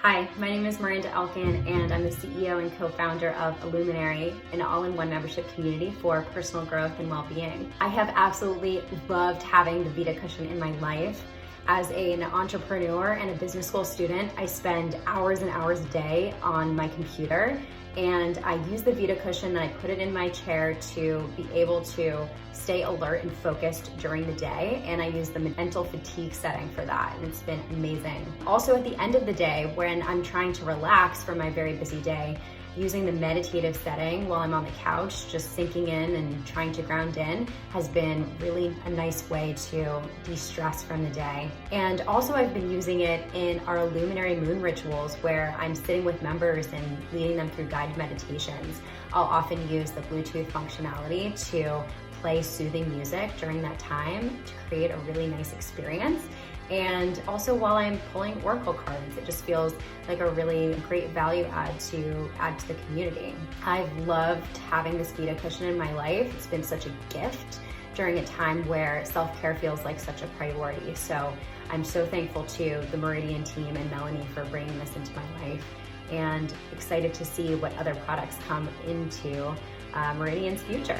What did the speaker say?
Hi, my name is Maranda Elkin, and I'm the CEO and co-founder of Luminary, an all-in-one membership community for personal growth and well-being. I have absolutely loved having the VidaCushion in my life. As an entrepreneur and a business school student, I spend hours and hours a day on my computer, and I use the VidaCushion and I put it in my chair to be able to stay alert and focused during the day, and I use the mental fatigue setting for that, and it's been amazing. Also, at the end of the day, when I'm trying to relax from my very busy day, using the meditative setting while I'm on the couch, just sinking in and trying to ground in, has been really a nice way to de-stress from the day. And also I've been using it in our Luminary Moon rituals, where I'm sitting with members and leading them through guided meditations. I'll often use the Bluetooth functionality to play soothing music during that time to create a really nice experience. And also while I'm pulling oracle cards, it just feels like a really great value add to the community. I've loved having this VidaCushion in my life. It's been such a gift during a time where self-care feels like such a priority. So I'm so thankful to the Meridian team and Melanie for bringing this into my life, and excited to see what other products come into Meridian's future.